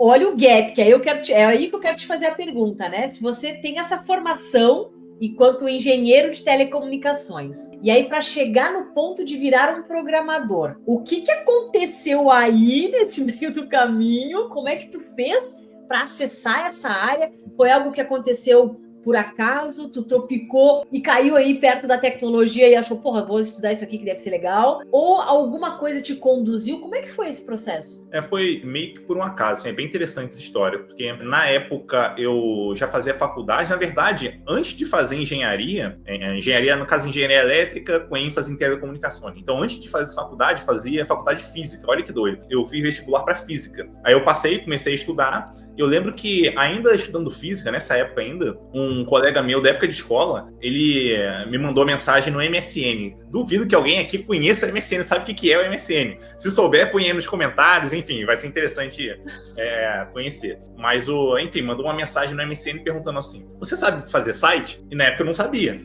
olha o gap, que aí é aí que eu quero te fazer a pergunta, né? Se você tem essa formação enquanto engenheiro de telecomunicações, e aí para chegar no ponto de virar um programador, o que aconteceu aí nesse meio do caminho? Como é que tu fez para acessar essa área? Foi algo que aconteceu por acaso, tu tropicou e caiu aí perto da tecnologia e achou, porra, vou estudar isso aqui que deve ser legal? Ou alguma coisa te conduziu? Como é que foi esse processo? Foi meio que por um acaso, é bem interessante essa história, porque na época eu já fazia faculdade, na verdade, antes de fazer engenharia, no caso engenharia elétrica com ênfase em telecomunicações. Então, antes de fazer faculdade, fazia faculdade de física, olha que doido. Eu fiz vestibular para física. Aí eu comecei a estudar. Eu lembro que, ainda estudando física, nessa época ainda, um colega meu da época de escola, ele me mandou mensagem no MSN. Duvido que alguém aqui conheça o MSN, sabe o que é o MSN. Se souber, põe aí nos comentários, enfim, vai ser interessante conhecer. Mas, enfim, mandou uma mensagem no MSN perguntando assim, você sabe fazer site? E na época eu não sabia.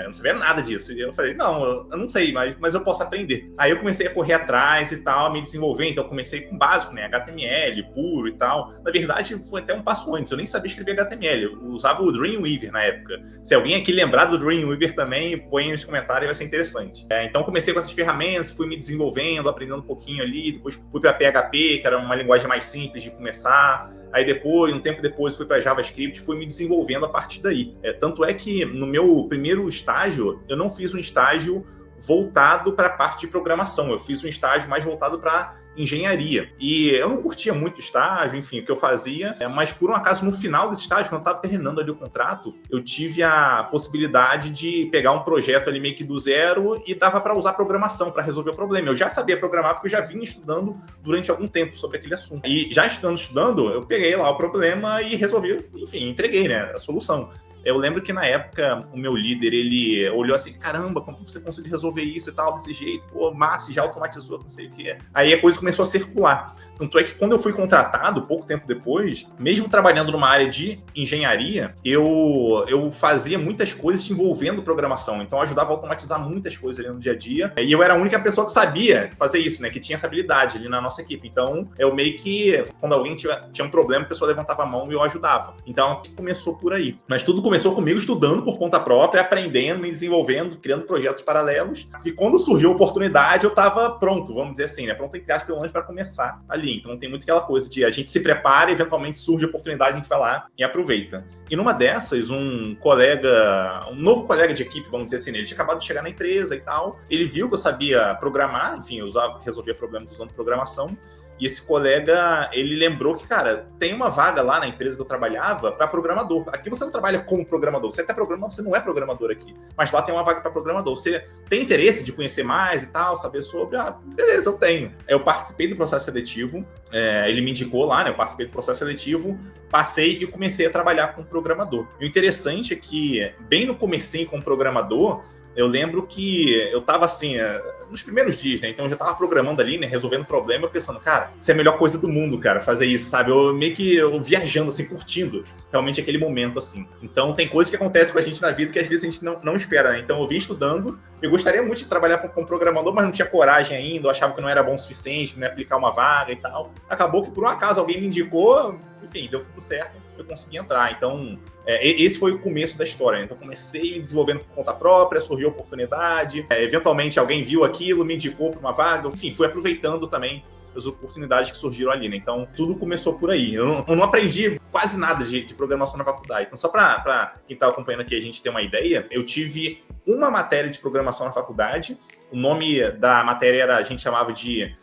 Eu não sabia nada disso. E eu falei, não, eu não sei, mas eu posso aprender. Aí eu comecei a correr atrás e tal, me desenvolver. Então eu comecei com o básico, né? HTML, puro e tal. Na verdade, foi até um passo antes. Eu nem sabia escrever HTML. Eu usava o Dreamweaver na época. Se alguém aqui lembrar do Dreamweaver também, põe nos comentários, vai ser interessante. Então comecei com essas ferramentas, fui me desenvolvendo, aprendendo um pouquinho ali. Depois fui para PHP, que era uma linguagem mais simples de começar. Aí depois, um tempo depois, fui para JavaScript, fui me desenvolvendo a partir daí. Tanto é que no meu primeiro estágio, eu não fiz um estágio voltado para a parte de programação. Eu fiz um estágio mais voltado para engenharia. E eu não curtia muito o estágio, enfim, o que eu fazia, mas por um acaso, no final desse estágio, quando eu estava terminando ali o contrato, eu tive a possibilidade de pegar um projeto ali meio que do zero e dava para usar programação para resolver o problema. Eu já sabia programar porque eu já vinha estudando durante algum tempo sobre aquele assunto. E já estudando, eu peguei lá o problema e resolvi, enfim, entreguei, né, a solução. Eu lembro que na época o meu líder, ele olhou assim, caramba, como você conseguiu resolver isso e tal, desse jeito? Pô, massa, já automatizou, não sei o que é. Aí a coisa começou a circular. Tanto é que quando eu fui contratado, pouco tempo depois, mesmo trabalhando numa área de engenharia, eu fazia muitas coisas envolvendo programação. Então eu ajudava a automatizar muitas coisas ali no dia a dia. E eu era a única pessoa que sabia fazer isso, né? Que tinha essa habilidade ali na nossa equipe. Então eu meio que, quando alguém tinha um problema, a pessoa levantava a mão e eu ajudava. Então começou por aí. Mas tudo começou comigo estudando por conta própria, aprendendo, me desenvolvendo, criando projetos paralelos. E quando surgiu a oportunidade, eu estava pronto, vamos dizer assim, né? Pronto, entre aspas, pelo menos para começar ali. Então tem muito aquela coisa de a gente se prepara e eventualmente surge a oportunidade, a gente vai lá e aproveita. E numa dessas, um novo colega de equipe, vamos dizer assim, ele tinha acabado de chegar na empresa e tal. Ele viu que eu sabia programar, enfim, eu resolvia problemas usando programação. E esse colega, ele lembrou que, cara, tem uma vaga lá na empresa que eu trabalhava para programador. Aqui você não trabalha como programador, você até programa, você não é programador aqui. Mas lá tem uma vaga para programador. Você tem interesse de conhecer mais e tal, saber sobre? Ah, beleza, eu tenho. Eu participei do processo seletivo, ele me indicou lá, né? Eu participei do processo seletivo, passei e comecei a trabalhar com programador. E o interessante é que, bem no comecinho com programador, eu lembro que eu tava assim, nos primeiros dias, né? Então eu já tava programando ali, né? Resolvendo problema, pensando, cara, isso é a melhor coisa do mundo, cara, fazer isso, sabe? Eu meio que viajando, assim, curtindo realmente aquele momento, assim. Então tem coisas que acontecem com a gente na vida que às vezes a gente não espera, né? Então eu vim estudando, eu gostaria muito de trabalhar com programador, mas não tinha coragem ainda, eu achava que não era bom o suficiente, né? Aplicar uma vaga e tal. Acabou que por um acaso alguém me indicou, enfim, deu tudo certo, eu consegui entrar. Então, esse foi o começo da história. Então, comecei me desenvolvendo por conta própria, surgiu a oportunidade, eventualmente alguém viu aquilo, me indicou para uma vaga, enfim, fui aproveitando também as oportunidades que surgiram ali, né? Então, tudo começou por aí. Eu não aprendi quase nada de programação na faculdade. Então, só para quem está acompanhando aqui a gente ter uma ideia, eu tive uma matéria de programação na faculdade. O nome da matéria a gente chamava de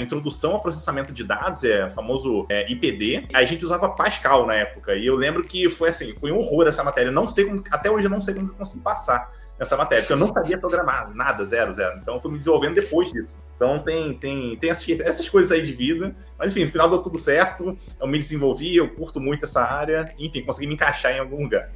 Introdução ao Processamento de Dados, famoso IPD. A gente usava Pascal na época, e eu lembro que foi um horror essa matéria. Até hoje eu não sei como eu consegui passar nessa matéria, porque eu não sabia programar, nada, zero. Então eu fui me desenvolvendo depois disso. Então tem essas coisas aí de vida, mas enfim, no final deu tudo certo, eu me desenvolvi, eu curto muito essa área, enfim, consegui me encaixar em algum lugar.